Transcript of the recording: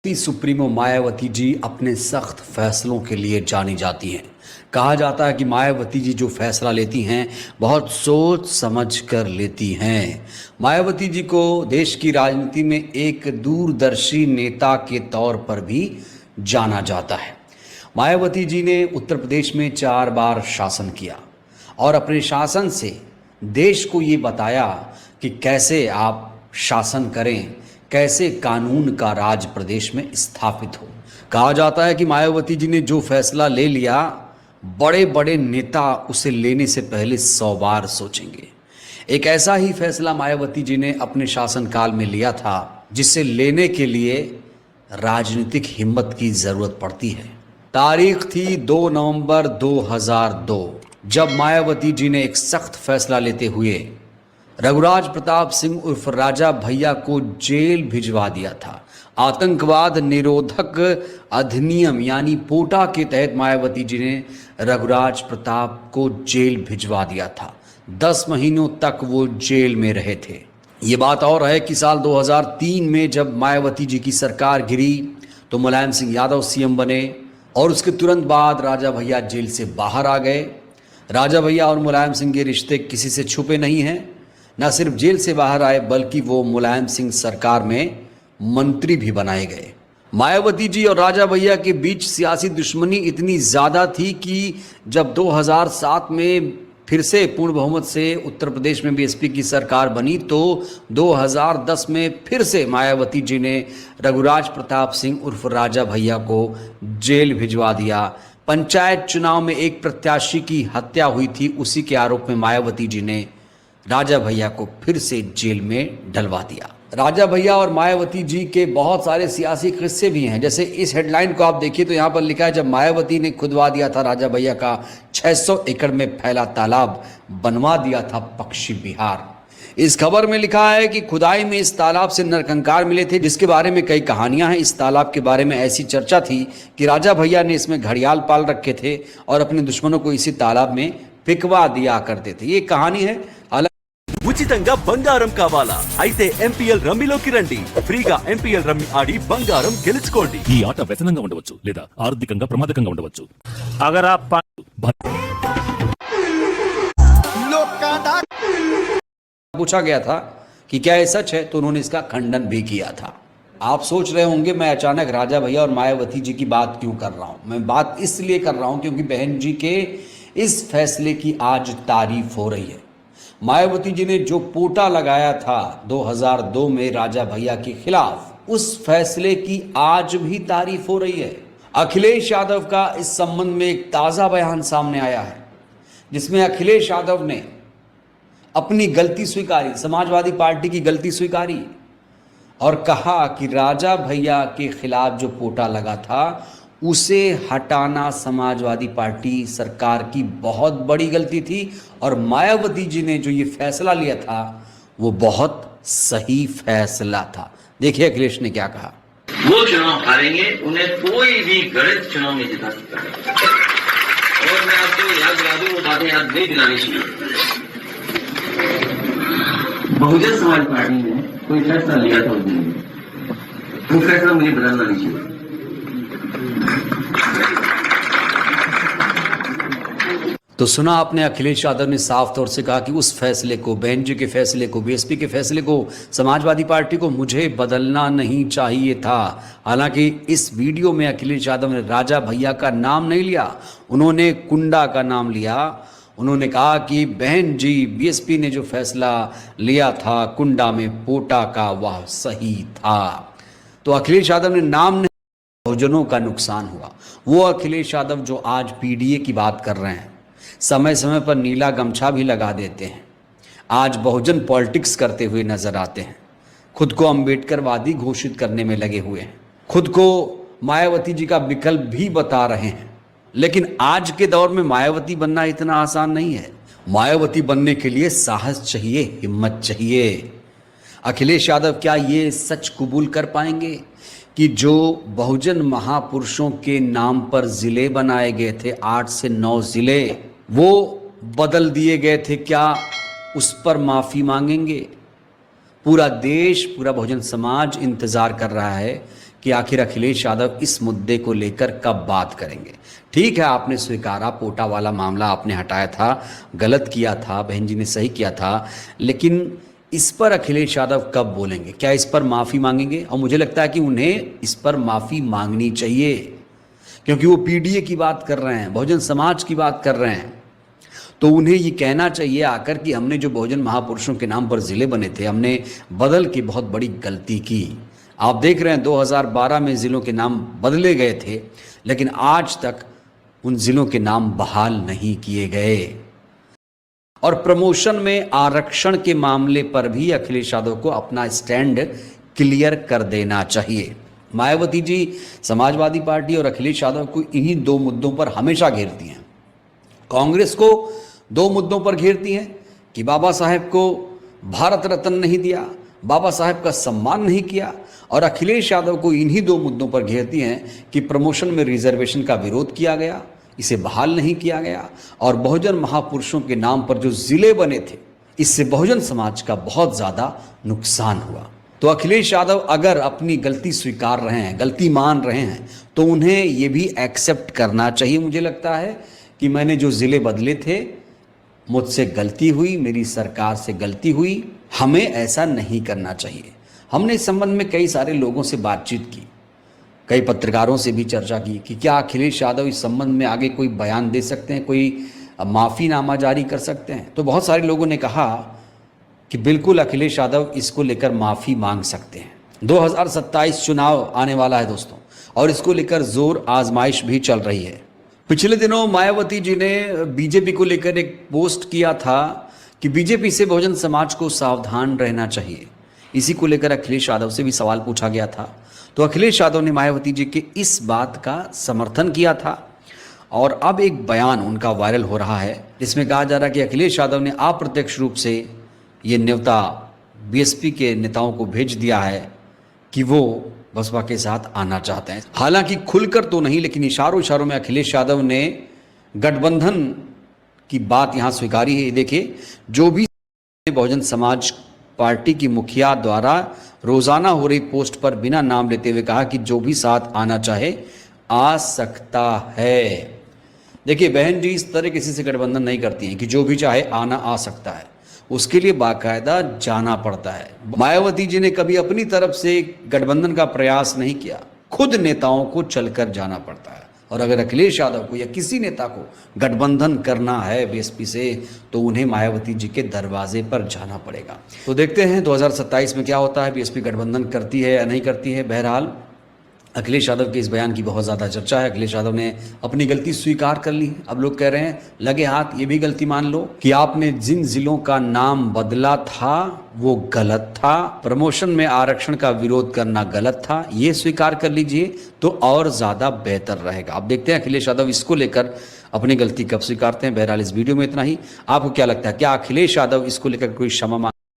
Supremo Mayawati ji अपने सख्त फैसलों के लिए जानी जाती हैं। कहा जाता है कि मायावती जी जो फैसला लेती हैं बहुत सोच समझ कर लेती हैं। मायावती जी को देश की राजनीति में एक दूरदर्शी नेता के तौर पर भी जाना जाता है। मायावती जी ने उत्तर प्रदेश में 4 बार शासन किया और अपने शासन से देश को ये बताया कि कैसे आप शासन करें, कैसे कानून का राज प्रदेश में स्थापित हो। कहा जाता है कि मायावती जी ने जो फैसला ले लिया, बड़े बड़े नेता उसे लेने से पहले 100 बार सोचेंगे। एक ऐसा ही फैसला मायावती जी ने अपने शासनकाल में लिया था जिसे लेने के लिए राजनीतिक हिम्मत की जरूरत पड़ती है। तारीख थी 2 नवंबर 2002 जब मायावती जी ने एक सख्त फैसला लेते हुए रघुराज प्रताप सिंह उर्फ राजा भैया को जेल भिजवा दिया था। आतंकवाद निरोधक अधिनियम यानी पोटा के तहत मायावती जी ने रघुराज प्रताप को जेल भिजवा दिया था। 10 महीनों तक वो जेल में रहे थे। ये बात और है कि साल 2003 में जब मायावती जी की सरकार गिरी तो मुलायम सिंह यादव सीएम बने और उसके तुरंत बाद राजा भैया जेल से बाहर आ गए। राजा भैया और मुलायम सिंह के रिश्ते किसी से छुपे नहीं हैं। न सिर्फ जेल से बाहर आए बल्कि वो मुलायम सिंह सरकार में मंत्री भी बनाए गए। मायावती जी और राजा भैया के बीच सियासी दुश्मनी इतनी ज़्यादा थी कि जब 2007 में फिर से पूर्ण बहुमत से उत्तर प्रदेश में बीएसपी की सरकार बनी तो 2010 में फिर से मायावती जी ने रघुराज प्रताप सिंह उर्फ राजा भैया को जेल भिजवा दिया। पंचायत चुनाव में एक प्रत्याशी की हत्या हुई थी, उसी के आरोप में मायावती जी ने राजा भैया को फिर से जेल में डलवा दिया। राजा भैया और मायावती जी के बहुत सारे सियासी किस्से भी हैं। जैसे इस हेडलाइन को आप देखिए तो यहाँ पर लिखा है, जब मायावती ने खुदवा दिया था राजा भैया का 600 एकड़ में फैला तालाब, बनवा दिया था पक्षी विहार। इस खबर में लिखा है कि खुदाई में इस तालाब से नरकंकाल मिले थे, जिसके बारे में कई कहानियां हैं। इस तालाब के बारे में ऐसी चर्चा थी कि राजा भैया ने इसमें घड़ियाल पाल रखे थे और अपने दुश्मनों को इसी तालाब में फिकवा दिया करते थे। ये कहानी है। ఉచితంగా బంగారం కావాలా అయితే ఎంపీఎల్ రమ్మీలోకి రండి. ఫ్రీగా ఎంపీఎల్ రమ్మీ ఆడి బంగారం గెలుచుకోండి. ఈ ఆట వ్యసనంగా ఉండవచ్చు లేదా ఆర్థికంగా ప్రమాదకంగా ఉండవచ్చు. अगर आप पूछा गया था कि क्या ये सच है, तो उन्होंने इसका खंडन भी किया था। आप सोच रहे होंगे मैं अचानक राजा भैया और मायावती जी की बात क्यों कर रहा हूं। मैं बात इसलिए कर रहा हूं क्योंकि बहन जी के इस फैसले की आज तारीफ हो रही है। मायावती जी ने जो पोटा लगाया था 2002 में राजा भैया के खिलाफ, उस फैसले की आज भी तारीफ हो रही है। अखिलेश यादव का इस संबंध में एक ताज़ा बयान सामने आया है जिसमें अखिलेश यादव ने अपनी गलती स्वीकारी, समाजवादी पार्टी की गलती स्वीकारी और कहा कि राजा भैया के खिलाफ जो पोटा लगा था उसे हटाना समाजवादी पार्टी सरकार की बहुत बड़ी गलती थी और मायावती जी ने जो ये फैसला लिया था वो बहुत सही फैसला था। देखिए अखिलेश ने क्या कहा। वो चुनाव हारेंगे, उन्हें कोई भी गलत चुनाव नहीं जिता सकता। और मैं आपको याद दिला दूं, वो बातें याद नहीं दिलानी चाहिए। बहुजन समाज पार्टी ने कोई फैसला लिया था उस दिन में, वो फैसला मुझे बदलना नहीं चाहिए। तो सुना आपने, अखिलेश यादव ने साफ तौर से कहा कि उस फैसले को, बहन जी के फैसले को, बीएसपी के फैसले को, समाजवादी पार्टी को मुझे बदलना नहीं चाहिए था। हालांकि इस वीडियो में अखिलेश यादव ने राजा भैया का नाम नहीं लिया, उन्होंने कुंडा का नाम लिया। उन्होंने कहा कि बहन जी, बीएसपी ने जो फैसला लिया था कुंडा में पोटा का वह सही था। तो अखिलेश यादव ने नाम नहीं, बहुजनों का नुकसान हुआ। वो अखिलेश यादव जो आज पीडीए की बात कर रहे हैं, समय समय पर नीला गमछा भी लगा देते हैं, आज बहुजन पॉलिटिक्स करते हुए नजर आते हैं, खुद को अम्बेडकरवादी घोषित करने में लगे हुए हैं, खुद को मायावती जी का विकल्प भी बता रहे हैं। लेकिन आज के दौर में मायावती बनना इतना आसान नहीं है। मायावती बनने के लिए साहस चाहिए, हिम्मत चाहिए। अखिलेश यादव क्या ये सच कबूल कर पाएंगे कि जो बहुजन महापुरुषों के नाम पर जिले बनाए गए थे, 8 से 9 जिले, वो बदल दिए गए थे? क्या उस पर माफ़ी मांगेंगे? पूरा देश, पूरा बहुजन समाज इंतज़ार कर रहा है कि आखिर अखिलेश यादव इस मुद्दे को लेकर कब बात करेंगे। ठीक है, आपने स्वीकारा, पोटा वाला मामला आपने हटाया था, गलत किया था, बहन जी ने सही किया था, लेकिन इस पर अखिलेश यादव कब बोलेंगे? क्या इस पर माफ़ी मांगेंगे? और मुझे लगता है कि उन्हें इस पर माफ़ी मांगनी चाहिए, क्योंकि वो पीडीए की बात कर रहे हैं, बहुजन समाज की बात कर रहे हैं। तो उन्हें ये कहना चाहिए आकर कि हमने जो बहुजन महापुरुषों के नाम पर ज़िले बने थे, हमने बदल के बहुत बड़ी गलती की। आप देख रहे हैं 2012 में ज़िलों के नाम बदले गए थे, लेकिन आज तक उन ज़िलों के नाम बहाल नहीं किए गए। और प्रमोशन में आरक्षण के मामले पर भी अखिलेश यादव को अपना स्टैंड क्लियर कर देना चाहिए। मायावती जी समाजवादी पार्टी और अखिलेश यादव को इन्हीं दो मुद्दों पर हमेशा घेरती हैं। कांग्रेस को दो मुद्दों पर घेरती हैं कि बाबा साहेब को भारत रत्न नहीं दिया, बाबा साहेब का सम्मान नहीं किया, और अखिलेश यादव को इन्हीं दो मुद्दों पर घेरती हैं कि प्रमोशन में रिजर्वेशन का विरोध किया गया, इसे बहाल नहीं किया गया, और बहुजन महापुरुषों के नाम पर जो ज़िले बने थे, इससे बहुजन समाज का बहुत ज़्यादा नुकसान हुआ। तो अखिलेश यादव अगर अपनी गलती स्वीकार रहे हैं, गलती मान रहे हैं, तो उन्हें ये भी एक्सेप्ट करना चाहिए। मुझे लगता है कि मैंने जो ज़िले बदले थे, मुझसे गलती हुई, मेरी सरकार से गलती हुई, हमें ऐसा नहीं करना चाहिए। हमने इस संबंध में कई सारे लोगों से बातचीत की, कई पत्रकारों से भी चर्चा की कि क्या अखिलेश यादव इस संबंध में आगे कोई बयान दे सकते हैं, कोई माफ़ीनामा जारी कर सकते हैं। तो बहुत सारे लोगों ने कहा कि बिल्कुल अखिलेश यादव इसको लेकर माफ़ी मांग सकते हैं। 2027 चुनाव आने वाला है दोस्तों, और इसको लेकर जोर आजमाइश भी चल रही है। पिछले दिनों मायावती जी ने बीजेपी को लेकर एक पोस्ट किया था कि बीजेपी से बहुजन समाज को सावधान रहना चाहिए। इसी को लेकर अखिलेश यादव से भी सवाल पूछा गया था, तो अखिलेश यादव ने मायावती जी के इस बात का समर्थन किया था, और अब एक बयान उनका वायरल हो रहा है, जिसमें कहा जा रहा है कि अखिलेश यादव ने अप्रत्यक्ष रूप से ये न्योता बीएसपी के नेताओं को भेज दिया है कि वो बसपा के साथ आना चाहते हैं। हालांकि खुलकर तो नहीं, लेकिन इशारों इशारों में अखिलेश यादव ने गठबंधन की बात यहाँ स्वीकारी है। देखिए, जो भी बहुजन समाज पार्टी की मुखिया द्वारा रोजाना हो रही पोस्ट पर बिना नाम लेते हुए कहा कि जो भी साथ आना चाहे आ सकता है। देखिए बहन जी इस तरह किसी से गठबंधन नहीं करती हैं कि जो भी चाहे आना आ सकता है, उसके लिए बाकायदा जाना पड़ता है। मायावती जी ने कभी अपनी तरफ से गठबंधन का प्रयास नहीं किया, खुद नेताओं को चलकर जाना पड़ता है। और अगर अखिलेश यादव को या किसी नेता को गठबंधन करना है बीएसपी से, तो उन्हें मायावती जी के दरवाजे पर जाना पड़ेगा। तो देखते हैं 2027 में क्या होता है, बीएसपी गठबंधन करती है या नहीं करती है। बहरहाल अखिलेश यादव के इस बयान की बहुत ज़्यादा चर्चा है। अखिलेश यादव ने अपनी गलती स्वीकार कर ली है। अब लोग कह रहे हैं लगे हाथ ये भी गलती मान लो कि आपने जिन जिलों का नाम बदला था वो गलत था, प्रमोशन में आरक्षण का विरोध करना गलत था, ये स्वीकार कर लीजिए तो और ज़्यादा बेहतर रहेगा। अब देखते हैं अखिलेश यादव इसको लेकर अपनी गलती कब स्वीकारते हैं। बहरहाल इस वीडियो में इतना ही। आपको क्या लगता है, क्या अखिलेश यादव इसको लेकर कोई क्षमा